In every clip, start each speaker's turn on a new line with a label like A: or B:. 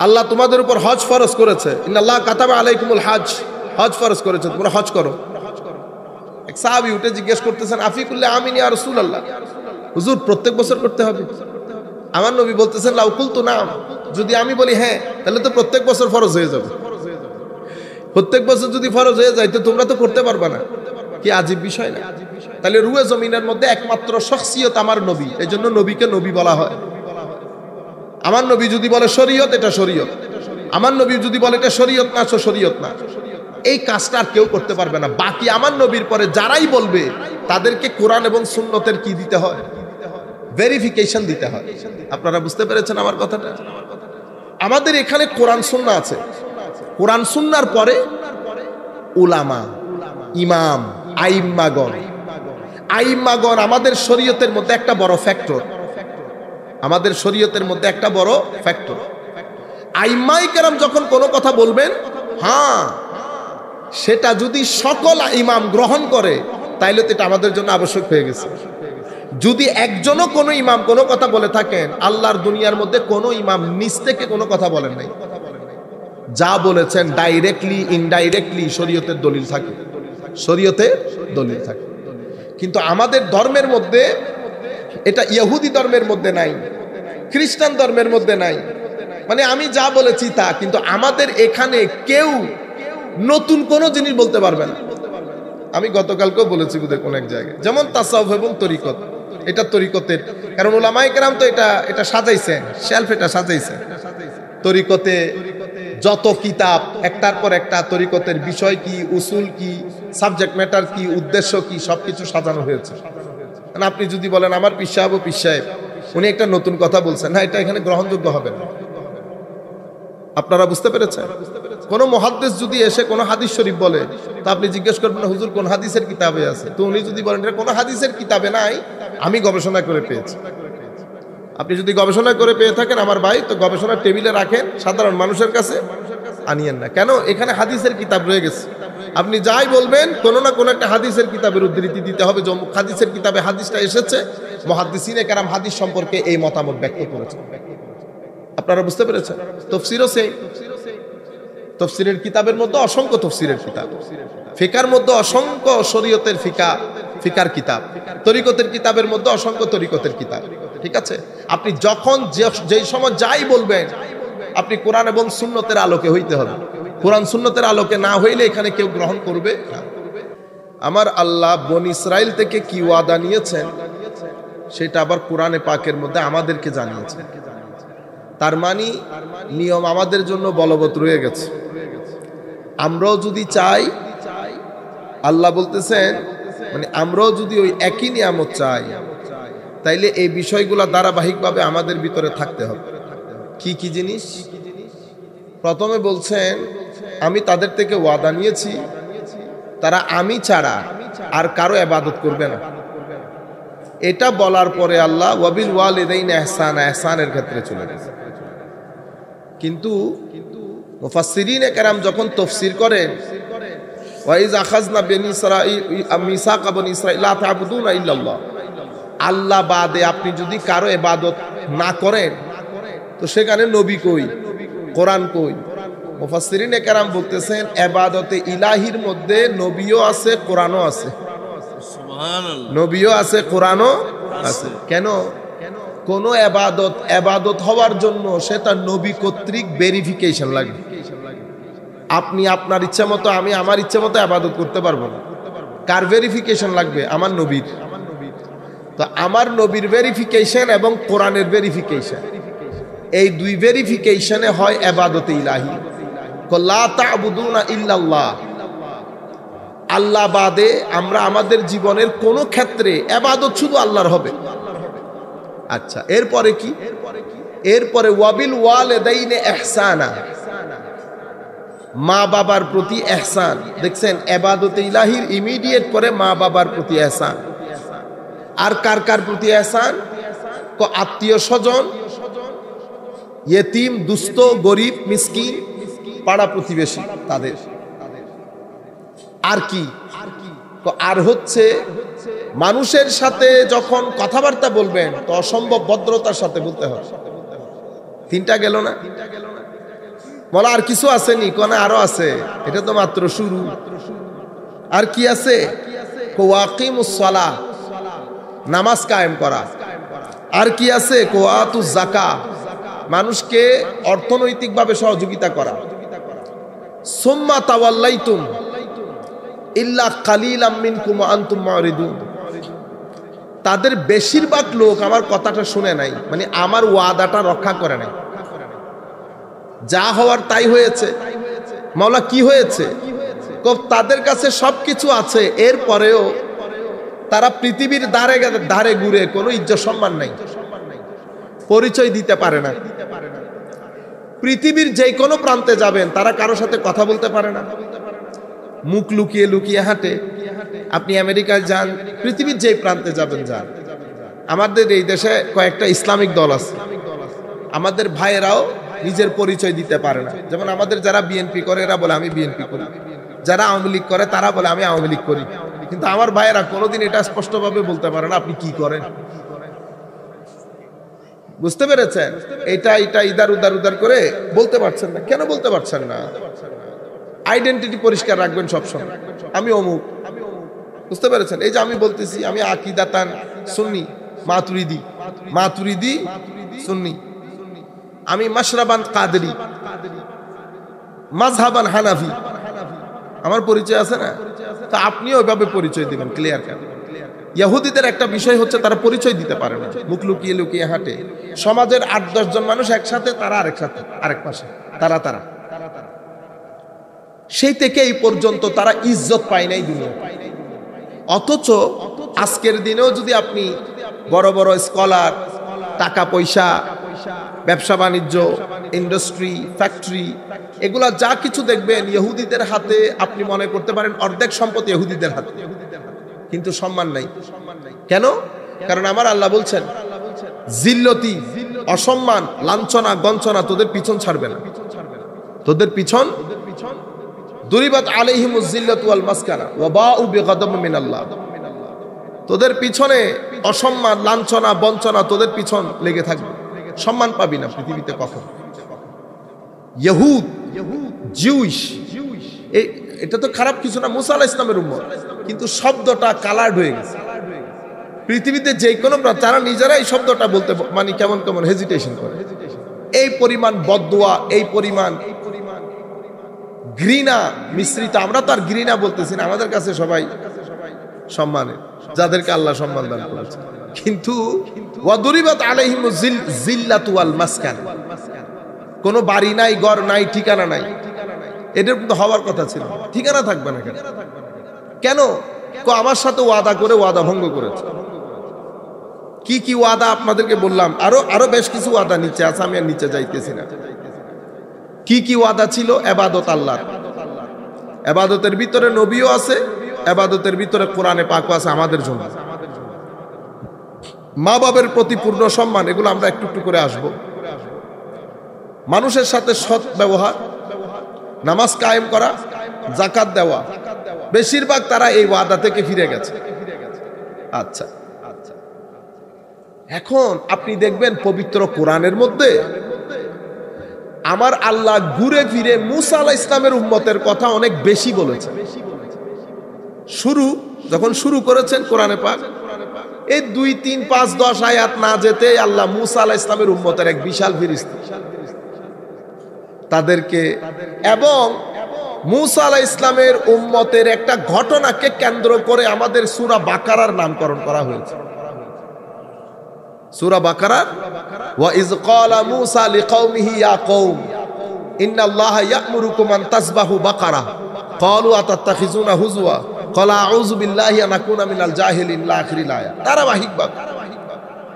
A: আল্লাহ তোমাদের উপর হজ ফরজ করেছে, ইন্নাল্লাহ কাতাবা আলাইকুমুল হজ, হজ ফরজ করেছে, তোমরা হজ করো। এক সাহাবী উঠে জিজ্ঞেস করতেছেন, আফিকুল্লাহ আমিন ইয়া রাসূলুল্লাহ, হুজুর প্রত্যেক বছর করতে হবে? আমার নবী বলতেছেন, লাউ কুলতু নাম, যদি আমি বলি হ্যাঁ, তাহলে তো প্রত্যেক বছর ফরজ হয়ে যাবে। প্রত্যেক বছর যদি ফরজ হয়ে যায় তো তোমরা তো করতে পারবে না। কি আজীব বিষয় না? তাহলে রুয়ে জমিনের মধ্যে একমাত্র শখসিয়ত আমার নবী, এই জন্য নবীকে নবী বলা হয়। আমার নবী যদি বলে শরীয়ত, এটা শরীয়ত। আমার নবী যদি বলে এটা শরীয়ত না, শরীয়ত না। এই কাজটা আর কেউ করতে পারবে না। বাকি আমার নবীর পরে যারাই বলবে তাদেরকে কোরআন এবং সুন্নতের কি দিতে হয়? ভেরিফিকেশন দিতে হয়। আপনারা বুঝতে পেরেছেন আমার কথাটা? আমাদের এখানে কোরআন সুন্নাহ আছে, কোরআন সুন্নাহর পরে উলামা, ইমাম, আইম্মাগণ। আইম্মাগণ আমাদের শরীয়তের মধ্যে একটা বড় ফ্যাক্টর, আমাদের শরীয়তের মধ্যে একটা বড় ফ্যাক্টর। আইম্মায়ে কেরাম যখন কোনো কথা বলবেন, হ্যাঁ, সেটা যদি সকল ইমাম গ্রহণ করে তাইলে তো এটা আমাদের জন্য আবশ্যক হয়ে গেছে। যদি একজনও কোনো ইমাম কোনো কথা বলে থাকেন, আল্লাহর দুনিয়ার মধ্যে কোনো ইমাম নিজ থেকে কোনো কথা বলেন নাই। যা বলেছেন ডাইরেক্টলি ইনডাইরেক্টলি শরীয়তের দলিল থাকে, শরীয়তের দলিল থাকে। কিন্তু আমাদের ধর্মের মধ্যে এটা ইহুদি ধর্মের মধ্যে নাই, খ্রিস্টান ধর্মের মধ্যে নাই। মানে আমি যা বলেছি তা, কিন্তু আমাদের এখানে কেউ নতুন কোনো জিনিস বলতে পারবে না। আমি গতকালকেও বলেছি বোধহয় কোন এক জায়গায়, যেমন তাসাউফ এবং তরিকত, এটা তরিকতের, কারণ উলামায়ে কেরাম তো এটা সাজাইছেন, শেলফ এটা সাজাইছেন। তরিকতে যত কিতাব একটার পর একটা, তরিকতের বিষয় কি, উসুল কি, সাবজেক্ট ম্যাটার কি, উদ্দেশ্য কি, সবকিছু সাজানো হয়েছে। আপনি যদি বলেন আমার পীর সাহেব ও পীর সাহেব উনি একটা নতুন কথা বলছেন, না, এটা এখানে গ্রহণযোগ্য হবে না। আপনারা বুঝতে পেরেছেন? কোন মুহাদ্দিস যদি এসে কোন হাদিস শরীফ বলে, তা আপনি জিজ্ঞেস করবেন হুজুর কোন হাদিসের কিতাবে আছে, তো উনি যদি বলেন এটা কোন হাদিসের কিতাবে নাই, আমি গবেষণা করে পেয়েছি। আপনি যদি গবেষণা করে পেয়ে থাকেন আমার ভাই, তো গবেষণার টেবিলে রাখেন, সাধারণ মানুষের কাছে আনিয়েন না। কেন? এখানে হাদিসের কিতাব রয়ে গেছে। আপনি যাই বলবেন কোন না কোন একটা হাদিসের কিতাবের উদ্ধৃতি দিতে হবে। যে হাদিসের কিতাবে হাদিসটা এসেছে, মুহাদ্দিসিনে কেরাম হাদিস সম্পর্কে এই মতামত ব্যক্ত করেছেন। আপনারা বুঝতে পেরেছেন? তাফসীরও সেই, তাফসীরের কিতাবের মধ্যে অসংখ্য তাফসীরের কিতাব, ফিকার মধ্যে অসংখ্য শরীয়তের ফিকার কিতাব, তরিকতের কিতাবের মধ্যে অসংখ্য তরিকতের কিতাব। ঠিক আছে? আপনি যখন যেই সময় যাই বলবেন, আপনি কোরআন এবং সুন্নতের আলোকে হইতে হবে। কোরআন সুন্নতের আলোকে না হইলে এখানে কেউ গ্রহণ করবে না। আমার আল্লাহ বনী ইসরাইল থেকে কি ওয়াদা নিয়েছেন সেটা আবার কোরআনে পাকের মধ্যে আমাদেরকে জানিয়েছেন। তার মানে নিয়ম আমাদের জন্য বলবৎ রয়ে গেছে। আমরাও যদি চাই, আল্লাহ বলতেছেন, মানে আমরাও যদি ওই একই নিয়ামত চাই, তাইলে এই বিষয়গুলো ধারাবাহিকভাবে আমাদের ভিতরে থাকতে হবে। কি কি জিনিস? প্রথমে বলছেন, আমি তাদের থেকে ওয়াদা নিয়েছি তারা আমি ছাড়া আর কারো ইবাদত করবে না। এটা বলার পরে আল্লাহ ওয়াবিল ওয়ালিদাইনি ইহসানা, ইহসানের ক্ষেত্রে চলে গেছে। কিন্তু মুফাসসিরিনে কেরাম যখন তাফসীর করেন, ওয়াইজ আখাযনা বিনি ইসরাঈল মিসাকা বনি ইসরাঈল লা তা'বুদুনা ইল্লাল্লাহ, আল্লাহ বাদে আপনি যদি কারো ইবাদত না করেন, তো সেখানে নবী কই, কোরআন কই? মুফাসসিরিনে কেরাম বলতেছেন ইবাদতে ইলাহির মধ্যে নবীও আছে, কোরআনও আছে। সুবহানাল্লাহ, নবীও আছে, কোরআনও আছে। কেন? কোন ইবাদত হওয়ার জন্য সেটা নবী কর্তৃক ভেরিফিকেশন লাগে। আপনি আপনার ইচ্ছা মতো, আমি আমার ইচ্ছা মতো ইবাদত করতে পারবো না। কার ভেরিফিকেশন লাগবে? আমার নবীর। তো আমার নবীর ভেরিফিকেশন এবং কোরআনের ভেরিফিকেশন, এই দুই ভেরিফিকেশনে হয় ইবাদতে ইলাহি। লা তা'বুদুনা ইল্লাল্লাহ, আল্লাহ বাদে আমরা আমাদের জীবনের কোন ক্ষেত্রে ইবাদত শুধু আল্লাহর হবে। আচ্ছা, এরপরে কি? এরপরে ওয়াবিল ওয়ালিদাইনি ইহসানা, মা বাবার প্রতি ইহসান। দেখছেন, ইবাদতে ইলাহির ইমিডিয়েট পরে মা বাবার প্রতি ইহসান। আর কার কার প্রতি ইহসান? আত্মীয় স্বজন, ইয়েতিম, দুস্থ, গরিব, মিসকিন, পাড়া প্রতিবেশী তাদের। আর কি? আর হচ্ছে মানুষের সাথে যখন কথাবার্তা বলবেন তো অসম্ভব ভদ্রতার সাথে বলতে হবে। তিনটা গেল না? বলা আর কিছু আসেনি, কোন আরো আছে, এটা তো মাত্র শুরু। আর কি আছে? ওয়াকিমুস সালাহ, নামাজ কায়েম করা। আর কি আছে? ওয়াতুজ যাকাত, মানুষকে অর্থনৈতিকভাবে সহযোগিতা করা। সুম্মা তাওয়াল্লাইতুম ইল্লা কালিলাম মিনকুম ওয়া আনতুম মুরিদুন, তাদের বেশিরভাগ লোক আমার কথাটা শুনে নাই, মানে আমার ওয়াদাটা রক্ষা করে নাই। যা হওয়ার তাই হয়েছে। মাওলা কি হয়েছে? তাদের কাছে সবকিছু আছে, এরপরেও তারা পৃথিবীর ধারে ধারে ঘুরে কোনো ইজ্জত সম্মান নাই, পরিচয় দিতে পারে না। পৃথিবীর যে কোনো প্রান্তে যাবেন, তারা কারোর সাথে কথা বলতে পারে না, মুখ লুকিয়ে লুকিয়ে হাঁটে। আপনি আমেরিকায় যান, পৃথিবীর যে প্রান্তে যাবেন যান। আমাদের এই দেশে কয়েকটা ইসলামিক দল আছে, আমাদের ভাইয়েরাও নিজের পরিচয় দিতে পারে না। যেমন আমাদের যারা বিএনপি করে এরা বলে আমি বিএনপি করি, যারা আওয়ামী লীগ করে তারা বলে আমি আওয়ামী লীগ করি। কিন্তু আমার ভাইয়েরা কোনোদিন এটা স্পষ্টভাবে বলতে পারে না আপনি কি করেন। বুঝতে পেরেছেন? এটা ইদার উদার করে বলতে পারছেন না। কেন বলতে পারছেন না? আইডেন্টিটি পরিষ্কার রাখবেন সবসময়, আমি অমুক। বুঝতে পেরেছেন? এই যে আমি বলতেছি আমি আকিদাতান সুন্নি মাতুরিদি সুন্নি, আমি মাশরাবান কাদেরি, মাযহাবান হানাফি, আমার পরিচয় আছে না? তা আপনিও ওইভাবে পরিচয় দিবেন, ক্লিয়ার কাট। ইহুদিদের একটা বিষয় হচ্ছে তারা পরিচয় দিতে পারে না, মুখ লুকিয়ে লুকিয়ে হাঁটে। সমাজের 8-10 জন মানুষ একসাথে, তারা আরেক পাশে, তারা সেই থেকে এই পর্যন্ত তারা ইজ্জত পায় নাই দুনিয়া। অথচ আজকের দিনেও যদি আপনি বড় বড় স্কলার, টাকা পয়সা, ব্যবসা বাণিজ্য, ইন্ডাস্ট্রি, ফ্যাক্টরি, এগুলা যা কিছু দেখবেন ইহুদিদের হাতে, আপনি মনে করতে পারেন অর্ধেক সম্পদ ইহুদিদের হাতে, কিন্তু সম্মান নাই। কেন? কারণ আমার আল্লাহ বলছেন জিল্লতি, অসম্মান, লাঞ্ছনা, গঞ্চনা তোদের পিছন ছাড়বে না, তোদের পিছন। দুরিবাত আলাইহিমুজ জিল্লাতু ওয়াল মাসকানা ওয়া বাউ বিগাদাবিন মিনাল্লাহ, তোদের পিছনে অসম্মান, লাঞ্ছনা, বঞ্চনা তোদের পিছন লেগে থাকবে, সম্মান পাবি না পৃথিবীতে কখনো। ইহুদ, জিউস, এটা তো খারাপ কিছু না, মুসা আলাইহিস সালামের উম্মত, কিন্তু শব্দটা কালার্ড হয়ে গেছে। পৃথিবীতে যে কোনো, তারা নিজেরাই শব্দটা বলতে মানে কেমন কেমন হেজিটেশন করে। এই পরিমাণ বদদুয়া, এই পরিমাণ ঘৃণা মিশ্রিত। আমরা তো আর ঘৃণা বলতেছি না, আমাদের কাছে সবাই সম্মানের, যাদেরকে আল্লাহ সম্মান দান করেছেন। কিন্তু ওয়াদুরিবাত আলাইহিমুজ জিল্লাতু ওয়াল মাসকান, কোনো বাড়ি নাই, ঘর নাই, ঠিকানা নাই। এটার কিন্তু হওয়ার কথা ছিল, ঠিকানা থাকবে না। কেন? আমার সাথে ওয়াদা করে ওয়াদা ভঙ্গ করেছে। কি কি ওয়াদা আপনাদেরকে বললাম, আরো বেশ কিছু ওয়াদা নিচে আছে, আমি আর নিচে যাইতেছি না। কি কি ওয়াদা ছিল? এবাদত, আল্লাহর এবাদতের ভিতরে নবীও আছে, এবাদতের ভিতরে কোরআনে পাকও আছে আমাদের জন্য। মা বাবার প্রতি পূর্ণ সম্মান, এগুলো আমরা একটু একটু করে আসব। মানুষের সাথে সৎ ব্যবহার, নামাজ কায়েম করা, যাকাত দেওয়া। বেশিরভাগ তারা এই ওয়াদা থেকে ফিরে গেছে। আচ্ছা, এখন আপনি দেখবেন পবিত্র কোরআনের মধ্যে আমার আল্লাহ ঘুরে ফিরে মুসা আলাইহিস সালামের উম্মতের কথা অনেক বেশি বলেছেন। যখন শুরু করেছেন কোরআনে পাক, এই 2, 3, 5, 10 আয়াত না যেতে আল্লাহ মুসা আলাইহিস সালামের উম্মতের এক বিশাল ফেরেশতা তাদেরকে, এবং মুসা আলাইহিস সালামের উম্মতের একটা ঘটনাকে কেন্দ্র করে আমাদের সূরা বাকারার নামকরণ করা হয়েছে। সূরা বাকারা, ওয়া ইয ক্বালা মূসা লিকাওমিহি ইয়া কওম ইন্নাল্লাহা ইয়া'মুরুকুম আন তাযবাহু বাকারা ক্বালু আতাত্তাখিযুনা হুজওয়া ক্বালা আউযু বিল্লাহি আন আকুনা মিনাল জাহিলিন লা আখিরিল আয়াত। ধারাবাহিকভাবে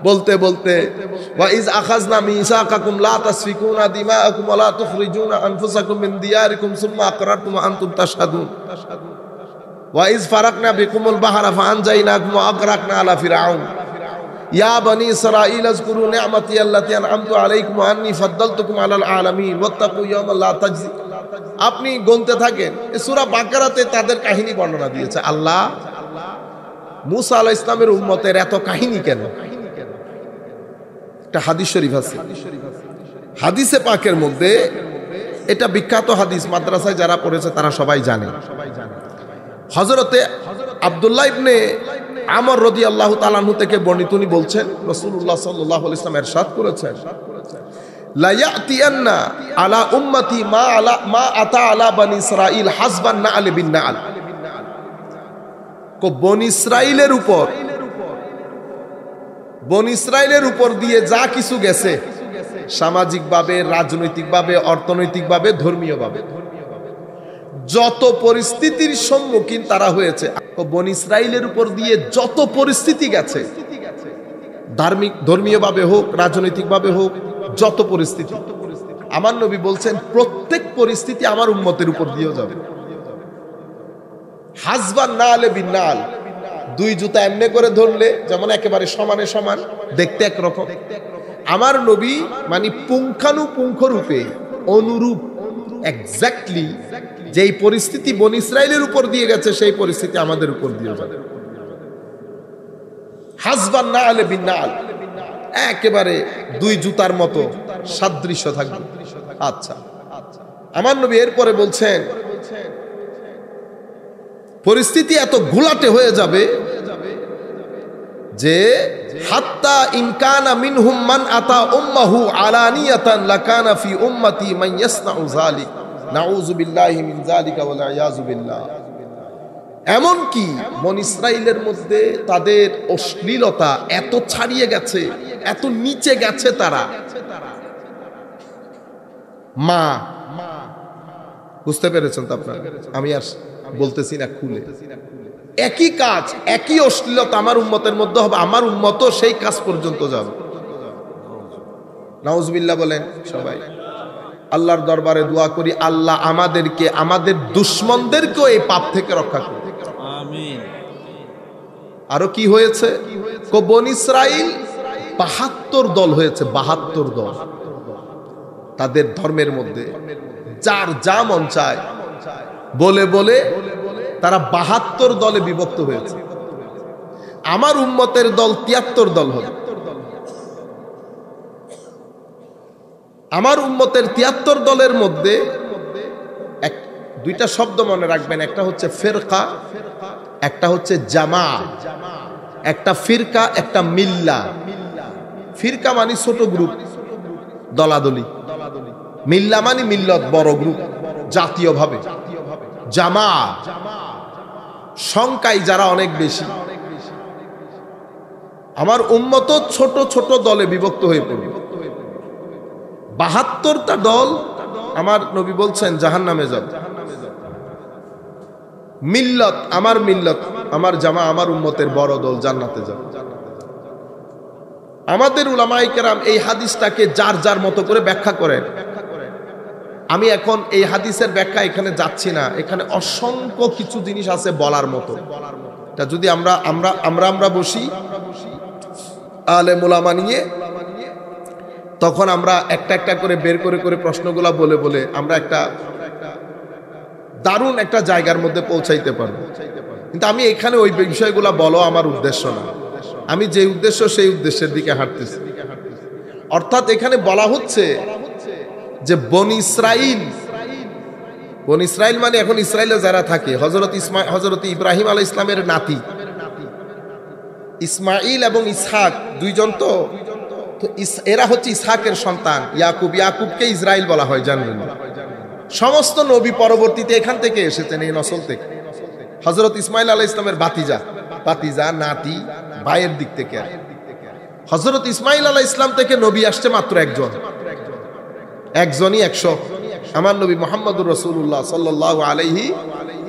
A: বলতে বলতে ওয়া ইয আখাযনা মিসাকাকুম লা তাসফিকুনা দিমাআকুম ওয়া লা তুখরিজুনা আনফুসাকুম মিন দিয়ারিকুম সুম্মা আকরারতুম ওয়া আনতুম তাশহাদুন ওয়া ইয ফারাকনা বিকুমুল বাহরা ফাআনজাইনাকুম ওয়া আগরাকনা আলা ফিরআউন ইয়া বনি ইসরাঈল আযকুরু নি'মাতি আল্লাতী আন'আমতু আলাইকুম ওয়া আন্নী ফাদ্দালতুকুম আলাল আলামিন ওয়াত্তাকু ইয়াওমান লা তাজজি। আপনি গুনতে থাকেন, এই সূরা বাকারাতে তাদের কাহিনী বর্ণনা দিয়েছে আল্লাহ। মুসা আলাইহিস সালামের উম্মতের এত কাহিনী কেন? একটা হাদিস শরীফ আছে, হাদিসে পাকের মধ্যে এটা বিখ্যাত হাদিস, মাদ্রাসায় যারা পড়েছে তারা সবাই জানে। হযরতে আব্দুল্লাহ ইবনে আমর রাদিয়াল্লাহু তাআলা আনহু থেকে বর্ণিত, উনি বলছেন রাসূলুল্লাহ সাল্লাল্লাহু আলাইহি ওয়াসাল্লাম ইরশাদ করেছেন, লা ইয়াতিয়ান্না আলা উম্মতি মা আতা আলা বনি ইসরাইল হাসবান নাআল বিন নাআল। বনি ইসরাইলের উপর দিয়ে যা কিছু গেছে, সামাজিকভাবে, রাজনৈতিকভাবে, অর্থনৈতিকভাবে, ধর্মীয়ভাবে, যত পরিস্থিতির সম্মুখীন তারা হয়েছে, বনি ইসরাইলের উপর দিয়ে যত পরিস্থিতি গেছে, ধর্মীয়ভাবে হোক, রাজনৈতিকভাবে হোক, যত পরিস্থিতি, আমার নবী বলছেন প্রত্যেক পরিস্থিতি আমার উম্মতের উপর দিয়েও যাবে। হাসবান নাআল বিন নাআল, দুই জুতা এমনি করে ধরলে যেমন একেবারে সমানে সমান, দেখতে একরকম, আমার নবী মানে পুঙ্খানুপুঙ্খ রূপে অনুরূপ, এক্স্যাক্টলি যেই পরিস্থিতি বনি ইসরাইলের উপর দিয়ে গেছে সেই পরিস্থিতি আমাদের উপর দিয়ে যাবে। হাসবান নাআল বিন নাআল, একেবারে দুই জুতার মতো সাদৃশ্য থাকবে। আচ্ছা, আমার নবী এরপরে বলছেন পরিস্থিতি এত ঘোলাটে হয়ে যাবে যে হাত্তা ইনকানা মিনহুম মান আতা উম্মাহু আলানিয়াতান লাকানা ফি উম্মতি মান ইয়াসনাউ যালিক, নাউযু বিল্লাহি মিন যালিকা ওয়াল ইয়াযু বিল্লাহ। এমন কি বনি ইসরাইলের মধ্যে তাদের অশ্লীলতা এত ছাড়িয়ে গেছে, এত নিচে গেছে, তারা মা, বুঝতে পেরেছেন তো আপনারা? আমি আর বলতেছি না খুলে, একই কাজ, একই অশ্লীলতা আমার উম্মতের মধ্যে হবে, আমার উম্মতও সেই কাজ পর্যন্ত যাবে। নাউজুবিল্লাহ বলেন সবাই। আল্লাহর দরবারে দোয়া করি, আল্লাহ আমাদেরকে, আমাদের দুশমনদেরকেও এই পাপ থেকে রক্ষা করুন, আমিন। আরো কি হয়েছে? বনি ইসরাইল ৭২ দল হয়েছে, ৭২ দল। তাদের ধর্মের মধ্যে যার যা মন চায় বলে বলে তারা ৭২ দলে বিভক্ত হয়েছে। আমার উম্মতের দল ৭৩ দল হবে। আমার উম্মতের ৭৩ দলের মধ্যে দুইটা শব্দ মনে রাখবেন, একটা হচ্ছে ফিরকা, একটা হচ্ছে জামা। একটা ফিরকা, একটা মিল্লা। ফিরকা মানে ছোট গ্রুপ, দলাদলি। মিল্লা মানে মিল্লত, বড় গ্রুপ, জাতীয়ভাবে। জামা সংখ্যায় যারা অনেক বেশি। আমার উম্মত ছোট ছোট দলে বিভক্ত হয়ে পড়বে। ৭২টা দল আমার নবী বলছেন জাহান্নামে যাবে। মিল্লত, আমার মিল্লত, আমার জামা, আমার উম্মতের বড় দল জান্নাতে যাবে। আমাদের উলামায়ে কেরাম এই হাদিসটাকে যার যার মতো করে ব্যাখ্যা করেন। আমি এখন এই হাদিসের ব্যাখ্যা এখানে যাচ্ছি না, এখানে অসংখ্য কিছু জিনিস আছে বলার মতো। এটা যদি আমরা বসি আলেম উলামা নিয়ে, তখন আমরা একটা একটা করে বের করে করে প্রশ্নগুলা বলে বলে আমরা একটা দারুণ একটা জায়গার মধ্যে পৌঁছাইতে পারবো। কিন্তু আমি এখানে ওই বিষয়গুলা বলো আমার উদ্দেশ্য না। আমি যে উদ্দেশ্য সেই উদ্দেশ্যের দিকে হাঁটতেছি। অর্থাৎ এখানে বলা হচ্ছে যে বনি ইসরাইল মানে এখন ইসরায়েলে যারা থাকে, হযরত ইব্রাহিম আলাইহিস সালামের নাতি ইসমাইল এবং ইসহাক, দুইজন তো এরা হচ্ছে ইসহাকের সন্তান। ইয়াকুবকে ইসরাইল বলা হয়, জানবেন। সমস্ত নবী পরবর্তীতে এখান থেকে এসেছেন, এই নসল থেকে। হযরত ইসমাইল আলাইহিস সালামের ভাতিজা, নাতি, ভাইয়ের দিক থেকে। হযরত ইসমাইল আলাইহিস সালাম থেকে নবী আসছে মাত্র একজনই 100, আমার নবী মুহাম্মদুর রাসূলুল্লাহ সাল্লাল্লাহু আলাইহি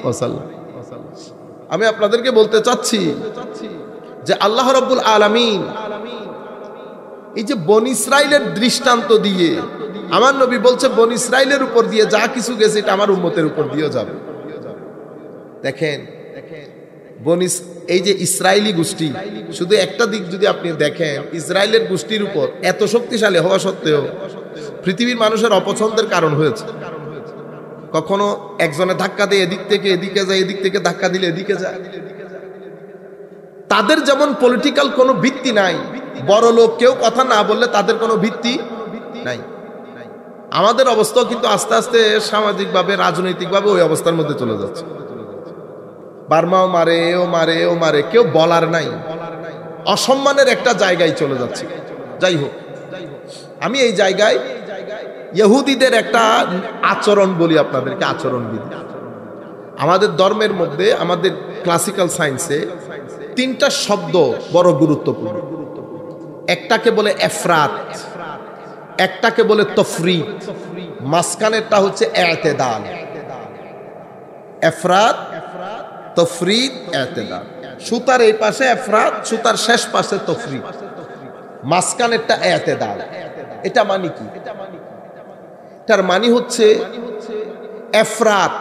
A: ওয়াসাল্লাম। আমি আপনাদেরকে বলতে চাচ্ছি যে আল্লাহ রাব্বুল আলামিন এই যে বনি ইসরাইলের দৃষ্টান্ত দিয়ে আমার নবী বলছে বনি ইসরাইলের উপর দিয়ে যা কিছু গেছে এটা আমার উম্মতের উপর দিয়েও যাবে। দেখেন এই যে ইসরায়েলি গোষ্ঠী, শুধু একটা দিক যদি আপনি দেখেন, ইসরায়েলের গোষ্ঠীর উপর এত শক্তিশালী হওয়া সত্ত্বেও পৃথিবীর মানুষের অপছন্দের কারণ হয়েছে। কখনো একজনে ধাক্কা দিয়ে এদিক থেকে এদিকে যায়, এদিক থেকে ধাক্কা দিলে এদিকে যায়। তাদের যেমন পলিটিক্যাল কোনো ভিত্তি নাই, বড় লোক কেউ কথা না বললে তাদের কোনো ভিত্তি নাই। আমাদের অবস্থাও কিন্তু আস্তে আস্তে সামাজিকভাবে রাজনৈতিকভাবে ওই অবস্থার মধ্যে চলে যাচ্ছে। বার্মাও মারে, এও মারে, ও মারে, কেউ বলার নাই, অসম্মানের একটা জায়গায় চলে যাচ্ছে। যাই হোক, আমি এই জায়গায় ইহুদিদের একটা আচরণ বলি আপনাদেরকে, আচরণবিধি। আমাদের ধর্মের মধ্যে, আমাদের ক্লাসিক্যাল সায়েন্সে তিনটা শব্দ বড় গুরুত্বপূর্ণ। একটাকে বলে এফরাত, একটাকে বলে তফরিদ, মাঝখানেরটা হচ্ছে এতেদাল। এফরাত, তফরিদ, এতেদাল। সুতার এই পাশে এফরাত, সুতার শেষ পাশে তফরিদ, মাঝখানেরটা এতেদাল। এটা মানে কি? এটার মানে হচ্ছে এফরাত।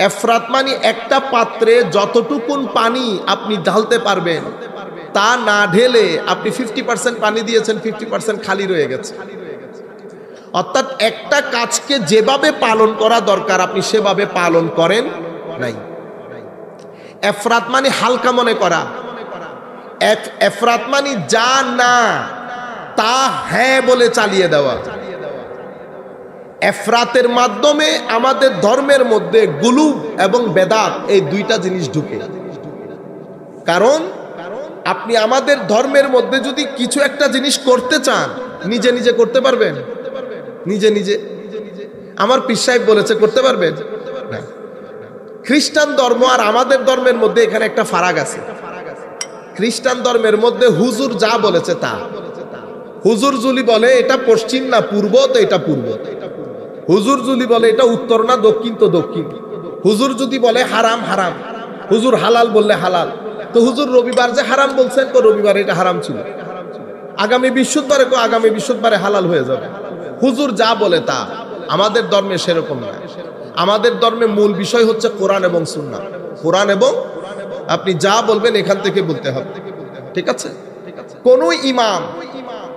A: এফরাত মানে একটা পাত্রে যতটুকুন পানি আপনি ঢালতে পারবেন তা না ঢেলে আপনি 50% পানি দিয়েছেন, 50% খালি রয়ে গেছে। অর্থাৎ একটা কাজকে যেভাবে পালন করা দরকার আপনি সেভাবে পালন করেন নাই। এফরাত মানে হালকা মনে করা। এফরাত মানে যা না তা হ্যাঁ বলে চালিয়ে দেওয়া। এফরাতের মাধ্যমে আমাদের ধর্মের মধ্যে গুলুব এবং বেদাত এই দুইটা জিনিস ঢুকে। কারণ আপনি আমাদের ধর্মের মধ্যে যদি কিছু একটা জিনিস করতে চান, নিজে নিজে করতে পারবেন? নিজে নিজে আমার পীর সাহেব বলেছে করতে পারবেন না। খ্রিস্টান ধর্ম আর আমাদের ধর্মের মধ্যে এখানে একটা ফারাক আছে। খ্রিস্টান ধর্মের মধ্যে হুজুর যা বলেছে তা। হুজুর যদি বলে এটা পশ্চিম না পূর্ব, তো এটা পূর্ব। হুজুর যদি বলে এটা উত্তর না দক্ষিণ, তো দক্ষিণ। হুজুর যদি বলে হারাম, হারাম। হুজুর হালাল বললে হালাল। তো হুজুর রবিবার যে হারাম বলছেন, তো রবিবার এটা হারাম ছিল। আগামী বৃহস্পতিবারে আগামী বৃহস্পতিবারে হালাল হয়ে যাবে। হুজুর যা বলে তা। আমাদের ধর্মে সেরকম না। আমাদের ধর্মে মূল বিষয় হচ্ছে কোরআন এবং সুন্নাহ। কোরআন এবং আপনি যা বলবেন এখান থেকে বলতে হবে, ঠিক আছে?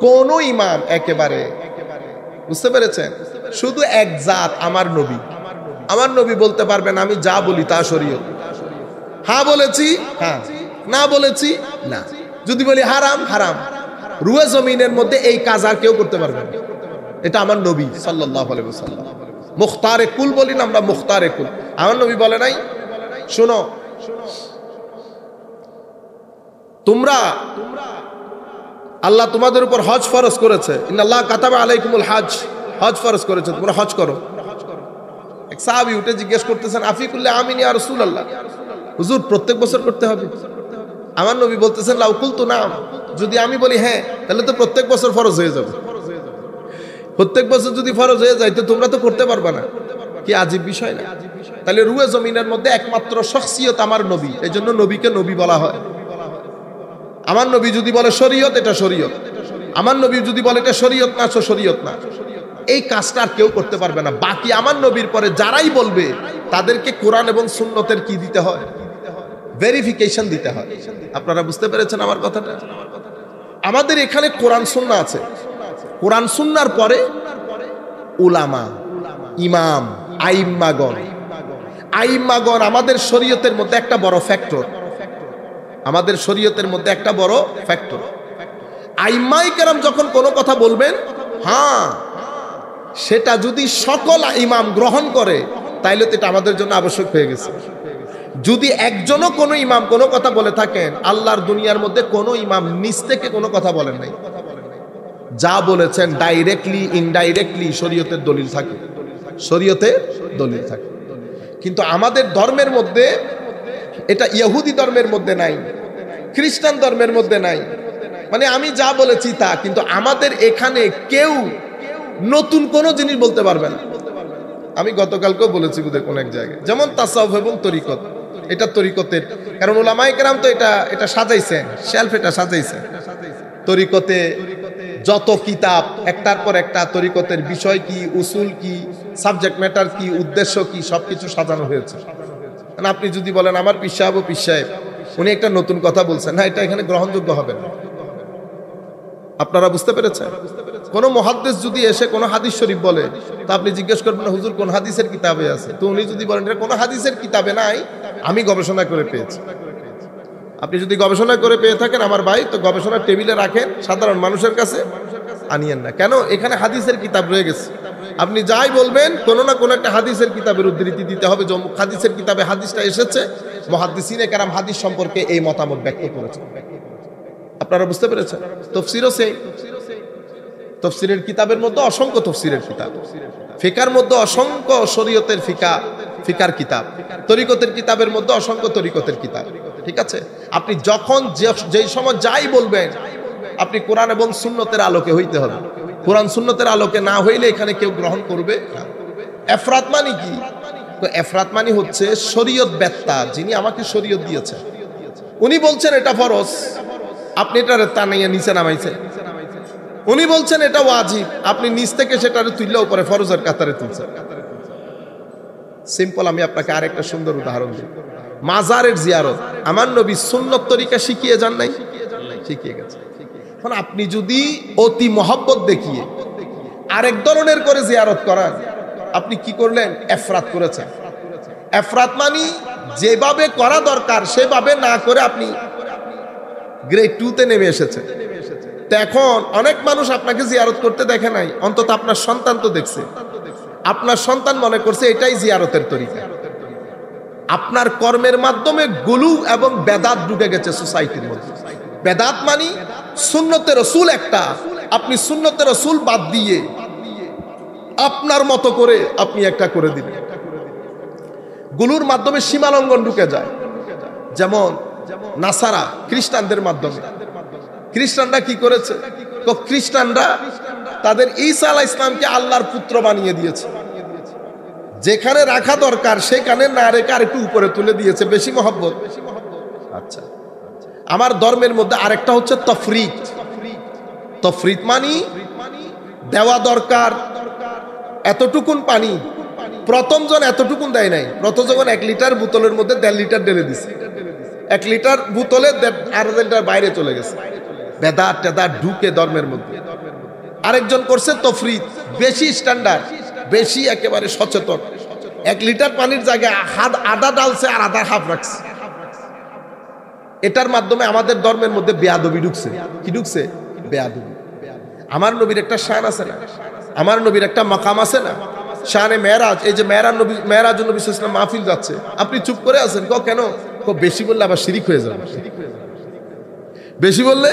A: কোন ইমাম একেবারে, বুঝতে পেরেছেন? শুধু এক জাত, আমার নবী। আমার নবী বলতে পারবেন আমি যা বলি তা শরীয়ত। হ্যাঁ বলেছি হ্যাঁ, না বলেছি না। যদি বলি হারাম, হারাম। রুয়ে জমিনের মধ্যে এই কাজ আর কেউ করতে পারবে না। এটা আমার নবী সাল্লাল্লাহু আলাইহি ওয়াসাল্লাম। মুখতারে কুল বলি না আমরা, মুখতারে কুল। আমার নবী বলে নাই শোনো তোমরা, আল্লাহ তোমাদের উপর হজ ফরজ করেছে। ইন্নাল্লাহ কাতাবা আলাইকুমুল হজ, হজ ফরজ করেছে, তোমরা হজ করো। এক সাহাবী উঠে জিজ্ঞেস করতেছেন আফিকুল্লাহ আমিন ইয়া রাসূলুল্লাহ, হুজুর প্রত্যেক বছর করতে হবে? আমার নবী বলতেছেন লাউ কুলতু নাম, যদি আমি বলি হ্যাঁ তাহলে তো প্রত্যেক বছর ফরজ হয়ে যাবে। প্রত্যেক বছর যদি ফরজ হয়ে যায় তো তোমরা তো করতে পারবে না। কি আজীব বিষয় না? তাহলে রুয়ে জমিনের মধ্যে একমাত্র শখসিয়ত আমার নবী, এই জন্য নবীকে নবী বলা হয়। আমার নবী যদি বলে শরীয়ত, এটা শরীয়ত। আমার নবী যদি বলে এটা শরীয়ত না, শরীয়ত না। এই কাজটা আর কেউ করতে পারবে না। বাকি আমার নবীর পরে যারাই বলবে তাদেরকে কোরআন এবং সুন্নতের কি দিতে হয়? ভেরিফিকেশন দিতে হয়। আপনারা বুঝতে পেরেছেন আমার কথাটা? আমাদের এখানে কোরআন সুন্নাহ আছে। কোরআন সুন্নাহর পরে উলামা, ইমাম, আইম্মাগণ। আইম্মাগণ আমাদের শরীয়তের মধ্যে একটা বড় ফ্যাক্টর। আমাদের শরীয়তের মধ্যে একটা বড় ফ্যাক্টর। আইম্মায়ে কেরাম যখন কোনো কথা বলবেন, হ্যাঁ সেটা যদি সকল ইমাম গ্রহণ করে তাইলে তো এটা আমাদের জন্য আবশ্যক হয়ে গেছে। যদি একজনও কোনো ইমাম কোনো কথা বলে থাকেন, আল্লাহর দুনিয়ার মধ্যে কোনো ইমাম নিজ থেকে কোনো কথা বলেন নাই। যা বলেছেন ডাইরেক্টলি ইনডাইরেক্টলি শরীয়তের দলিল থাকে, শরীয়তের দলিল থাকে। কিন্তু আমাদের ধর্মের মধ্যে এটা ইহুদি ধর্মের মধ্যে নাই, খ্রিস্টান ধর্মের মধ্যে নাই। মানে আমি যা বলেছি তা, কিন্তু আমাদের এখানে কেউ নতুন কোনো জিনিস বলতে পারবে না। আমি গতকালকেও বলেছি বোধহয় কোন এক জায়গায়, যেমন তাসাউফ এবং তরিকত, এটা তরিকতের, কারণ উলামায়ে কেরাম তো এটা সাজাইছেন, শেলফ এটা সাজাইছে। তরিকতে যত কিতাব একটার পর একটা, তরিকতের বিষয় কি, উসুল কি, সাবজেক্ট ম্যাটার কি, উদ্দেশ্য কি, সবকিছু সাজানো হয়েছে। আপনি যদি বলেন আমার পীর সাহেব ও পীর সাহেব উনি একটা নতুন কথা বলছেন, না এটা এখানে গ্রহণযোগ্য হবে না। আপনারা বুঝতে পেরেছেন? কোন মুহাদ্দিস যদি এসে কোন হাদিস শরীফ বলে, তা আপনি জিজ্ঞেস করবেন না হুজুর কোন হাদিসের কিতাবে আছে? তো উনি যদি বলেন এটা কোন হাদিসের কিতাবে নাই, আমি গবেষণা করে পেয়েছি। আপনি যদি গবেষণা করে পেয়ে থাকেন আমার ভাই, তো গবেষণার টেবিলে রাখেন, সাধারণ মানুষের কাছে আনিয়েন না। কেন? এখানে হাদিসের কিতাব রয়ে গেছে। আপনি যাই বলবেন কোনো না কোনো একটা হাদিসের কিতাবের উদ্ধৃতি দিতে হবে। যে হাদিসের কিতাবে হাদিসটা এসেছে, মুহাদ্দিসিনে কেরাম হাদিস সম্পর্কে এই মতামত ব্যক্ত করেছেন। আপনারা বুঝতে পেরেছেন? তাফসীরও সেই, তাফসীরের কিতাবের মধ্যে অসংখ্য তাফসীরের কিতাব, ফিকার মধ্যে অসংখ্য শরীয়তের ফিকার কিতাব, তরিকতের কিতাবের মধ্যে অসংখ্য তরিকতের কিতাব। ঠিক আছে? আপনি যখন যেই সময় যাই বলবেন, আপনি কোরআন এবং সুন্নতের আলোকে হইতে হবে। কোরআন সুন্নতের আলোকে না হইলে এখানে কেউ গ্রহণ করবে না। এফরাত মানে কি? তো এফরাত মানে হচ্ছে শরীয়ত বেত্তা, যিনি আমাকে শরীয়ত দিয়েছেন, উনি বলছেন এটা ফরজ, আপনি এটা টানাইয়া নিচে নামাইছেন। উনি বলছেন এটা ওয়াজিব, আপনি নিচ থেকে সেটারে তুললে উপরে ফরজের কাতারে তুলছেন। সিম্পল। আমি আপনাকে আরেকটা সুন্দর উদাহরণ দিই। মাজারের জিয়ারত আমার নবী সুন্নত তরিকা শিখিয়ে যান নাই? শিখিয়ে গেছে। এখন আপনি যদি অতি মহব্বত দেখিয়ে আরেক ধরনের করে জিয়ারত করান, আপনি কি করলেন? এফরাত করেছেন। এফরাত মানে যেভাবে করা দরকার সেভাবে না করে আপনি গ্রেড 2-তে নেমে এসেছেন। তো এখন অনেক মানুষ আপনাকে জিয়ারত করতে দেখে নাই, অন্তত আপনার সন্তান তো দেখছে। আপনার সন্তান মনে করছে এটাই জিয়ারতের তরিকা। আপনার কর্মের মাধ্যমে গুলু এবং বেদাত ঢুকে গেছে সোসাইটির মধ্যে। বেদাত মানে সুন্নতে রাসূল একটা, আপনি সুন্নতে রাসূল বাদ দিয়ে আপনার মতো করে আপনি একটা করে দিবেন। গুলুর মাধ্যমে সীমালঙ্ঘন ঢুকে যায়। যেমন নাসারা, খ্রিস্টানদের মাধ্যমে। খ্রিস্টানরা কি করেছে? তো খ্রিস্টানরা তাদের ঈসা আলাইহিস সালামকে আল্লাহর পুত্র বানিয়ে দিয়েছে। যেখানে রাখা দরকার সেখানে না রেখে আরেকটু উপরে তুলে দিয়েছে, বেশি মহব্বত। আচ্ছা, আমার ধর্মের মধ্যে আরেকটা হচ্ছে তফরিত। তফরিত মানে দেওয়া দরকার এতটুকুন পানি, প্রথম জন এতটুকুন দেয় নাই। প্রথম যখন 1 লিটার বোতলের মধ্যে 1.5 লিটার ঢেলে দিছে, 1 লিটার বোতলে 1.5 লিটার বাইরে চলে গেছে। বেদাত টেদাত ঢুকে ধর্মের মধ্যে। আরেকজন করছে তফরিত, বেশি স্ট্যান্ডার্ড, বেশি একেবারে সচেতন। 1 লিটার পানির জায়গায় আধা ডালছে আর আধা হাফ রাখছে। এটার মাধ্যমে আমাদের ধর্মের মধ্যে বেয়াদবি ঢুকছে। কি ঢুকছে? বেয়াদবি। আমার নবীর একটা শান আছে না? আমার নবীর একটা মাকাম আছে না? শানে মেরাজ। এই যে মেরাজ নবী, মেরাজ নবী সাল্লাল্লাহু আলাইহি ওয়াসাল্লাম মাহফিল যাচ্ছে, আপনি চুপ করে আছেন। কেন? বেশি বললে আবার শিরিক হয়ে যাবে। বেশি বললে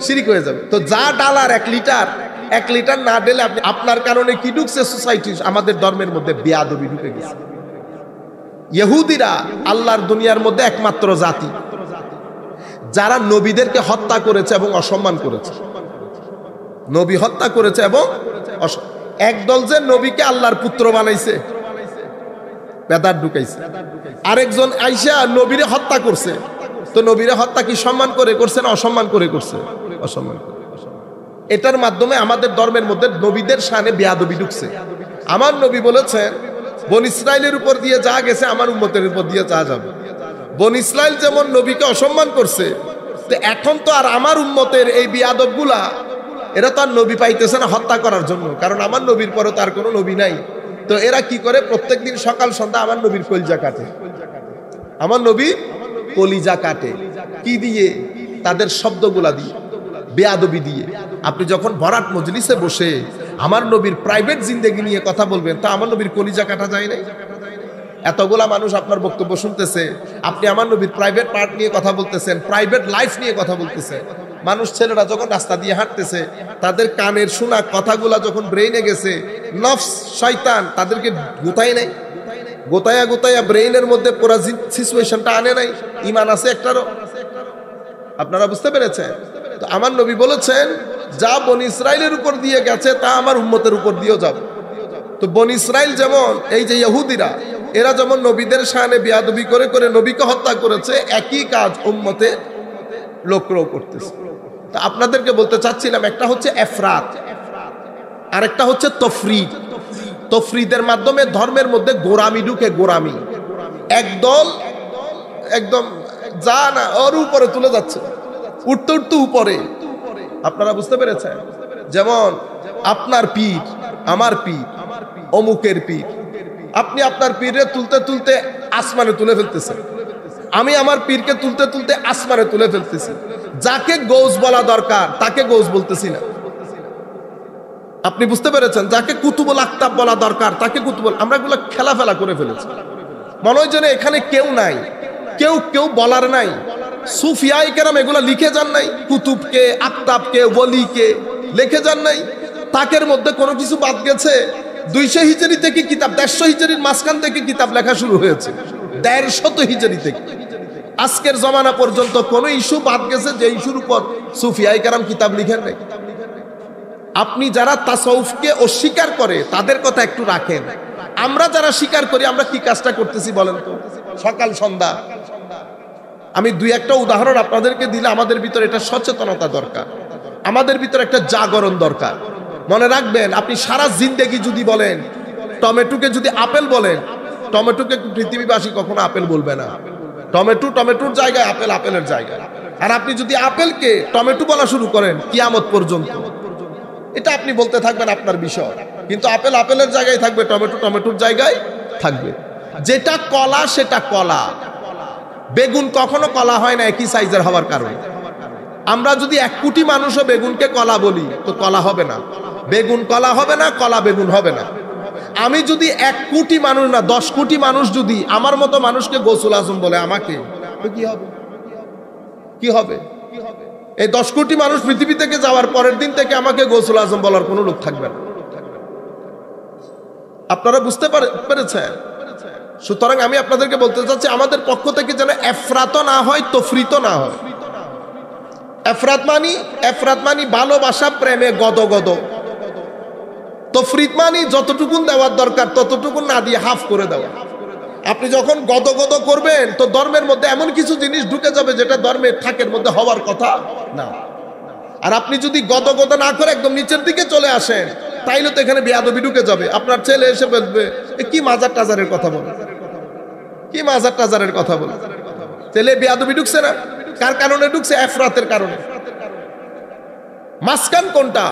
A: শিরিক হয়ে যাবে। তো যা ডালার 1 লিটার না ঢেলে আপনি, আপনার কারণে কি ঢুকছে সোসাইটি, আমাদের ধর্মের মধ্যে বেয়াদবি ঢুকে গেছে। ইহুদিরা আল্লাহর দুনিয়ার মধ্যে একমাত্র জাতি যারা নবীদেরকে হত্যা করেছে এবং অসম্মান করেছে। নবী হত্যা করেছে এবং একদল যে নবীকে আল্লাহর পুত্র বানাইছে, বেদাত ঢুকাইছে। আরেকজন আইসা নবীরে হত্যা করছে। তো নবীরে হত্যা কি সম্মান করে করছে না অসম্মান করে করছে? অসম্মান করে। এটার মাধ্যমে আমাদের ধর্মের মধ্যে নবীদের শানে বেয়াদবি ঢুকছে। আমার নবী বলেছেন, বনি ইসরাইলের উপর দিয়ে যা গেছে আমার উম্মতের উপর দিয়ে যা যাবে। বনি ইসরাইল যেমন নবীকে অসম্মান করছে, তো এখন তো আর আমার উম্মতের এই বেয়াদবগুলা, এরা তো আর নবী পাইতেছে না হত্যা করার জন্য, কারণ আমার নবীর পরে তার কোনো নবী নাই। তো এরা কি করে? প্রত্যেকদিন সকাল সন্ধ্যা আমার নবীর কলিজা কাটে। আমার নবী কলিজা কাটে কি দিয়ে? তাদের শব্দগুলা দিয়ে, বেয়াদবি দিয়ে। আপনি যখন ভরাট মজলিসে বসে আমার নবীর প্রাইভেট জিন্দেগি নিয়ে কথা বলবেন, তা আমার নবীর কলিজা কাটা যায় নাই? এতগুলা মানুষ আপনার বক্তব্য শুনতেছে, আপনি আমার নবীর প্রাইভেট পার্ট নিয়ে কথা বলতেছেন, প্রাইভেট লাইফ নিয়ে কথা বলতেছেন। মানুষ, ছেলেরা যখন রাস্তা দিয়ে হাঁটতেছে, তাদের কানের শোনা কথাগুলা যখন ব্রেইনে গেছে, নফস শয়তান তাদেরকে গোতায় নাই, গোতায়া ব্রেইনের মধ্যে পুরো সিচুয়েশনটা আনে নাই। ঈমান আছে একটারও? আপনারা বুঝতে পেরেছেন? তো আমার নবী বলেছেন, যা বনি ইসরাইলের উপর দিয়ে গেছে তা আমার উম্মতের উপর দিয়েও যাবে। তো বনি ইসরাইল যেমন, এই যে ইহুদিরা, এরা যেমন নবীদের শানে বেয়াদবি করে করে নবীকে হত্যা করেছে, একই কাজ উম্মতে লোকরাও করতেছে। তো আপনাদেরকে বলতে চাচ্ছিলাম, একটা হচ্ছে এফরাত, আর একটা হচ্ছে তফরিদ। তফরিদের মাধ্যমে ধর্মের মধ্যে গোরামি ঢুকে। গোরামি, একদল একদম যা না ওর উপরে তুলে যাচ্ছে, উঠতে উঠতে উপরে। আপনারা বুঝতে পেরেছেন? যেমন আপনার পীর, আমার পীর, অমুকের পীর, আপনি আপনার পীরে তুলতে তুলতে আসমানে তুলে ফেলতেছেন, আমি আমার পীরকে তুলতে তুলতে আসমানে তুলে ফেলতেছি। যাকে গৌস বলা দরকার তাকে গৌস বলতেছি না। আপনি বুঝতে পেরেছেন? যাকে কুতুবুল আকতাব বলা দরকার তাকে কুতুবুল, আমরা এগুলো খেলাফেলা করে ফেলেছি। মনে হয় যেন এখানে কেউ নাই, কেউ বলার নাই। সুফিয়ায়ে কেরাম এগুলো লিখে যান নাই? কুতুবকে, আকতাবকে, ওলিকে লিখে যান নাই? তাকের মধ্যে কোনো কিছু বাদ গেছে? 200 হিজরি থেকে কিতাব, 150 হিজরির মাঝখান থেকে কিতাব লেখা শুরু হয়েছে, 150 হিজরি থেকে আজকের জমানা পর্যন্ত কোন ইস্যু বাদ গেছে যে ইস্যুর উপর সুফিয়ায়ে কেরাম কিতাব লিখেন নাই? আপনি যারা তাসাউফকে অস্বীকার করে তাদের কথা একটু রাখেন, আমরা যারা স্বীকার করি আমরা কি কাজটা করতেছি বলেন তো? সকাল সন্ধ্যা আমি 2-1টা উদাহরণ আপনাদেরকে দিলে আমাদের ভিতরে এটা সচেতনতা দরকার, আমাদের ভিতরে একটা জাগরণ দরকার। মনে রাখবেন, আপনি সারা জিন্দেগি যদি বলেন টমেটোকে যদি আপেল বলেন, টমেটোকে পৃথিবীবাসী কখনো আপেল বলবে না। টমেটো টমেটোর জায়গায়, আপেল আপেলের জায়গায়। আর আপনি যদি আপেলকে টমেটো বলা শুরু করেন কিয়ামত পর্যন্ত, এটা আপনি বলতে থাকবেন আপনার বিষয়, কিন্তু আপেল আপেলের জায়গায় থাকবে, টমেটো টমেটোর জায়গায় থাকবে। যেটা কলা সেটা কলা, বেগুন কখনো কলা হয় না একই সাইজের হওয়ার কারণে। আমরা যদি 1 কোটি মানুষও বেগুনকে কলা বলি তো কলা হবে না, বেগুন কলা হবে না, কলা বেগুন হবে না। আমি যদি 1 কোটি মানুষ না 10 কোটি মানুষ যদি আমার মতো মানুষকে গৌসুল আজম বলে আমাকে, তো কি হবে? কি হবে? এই 10 কোটি মানুষ পৃথিবী থেকে যাওয়ার পরের দিন থেকে আমাকে গৌসুল আজম বলার কোনো লোক থাকবে না। আপনারা বুঝতে পেরেছেন? সুতরাং আমি আপনাদেরকে বলতে চাচ্ছি, আমাদের পক্ষ থেকে যেন এফরাত না হয়, তফরিত না হয়। এফরাত মানি ভালোবাসা প্রেমে গদগদ, তফরিত মানি যতটুকুন দেওয়ার দরকার ততটুকুন না দিয়ে হাফ করে দেওয়া। আপনি যখন গদগদ করবেন তো ধর্মের মধ্যে এমন কিছু জিনিস ঢুকে যাবে যেটা ধর্মের থাকের মধ্যে হওয়ার কথা না। আর আপনি যদি গদগদ না করে একদম নিচের দিকে চলে আসেন, তাইলে তো এখানে বেয়াদবি ঢুকে যাবে। আপনার ছেলে এসে বলবে কি মাজার টাজারের কথা বলে, কি মাজার টাজারের কথা বলে, ছেলে বেয়াদবি ঢুকছে না? কার কারণে ঢুকছে? এফরাতের কারণে। মাসকান কোনটা?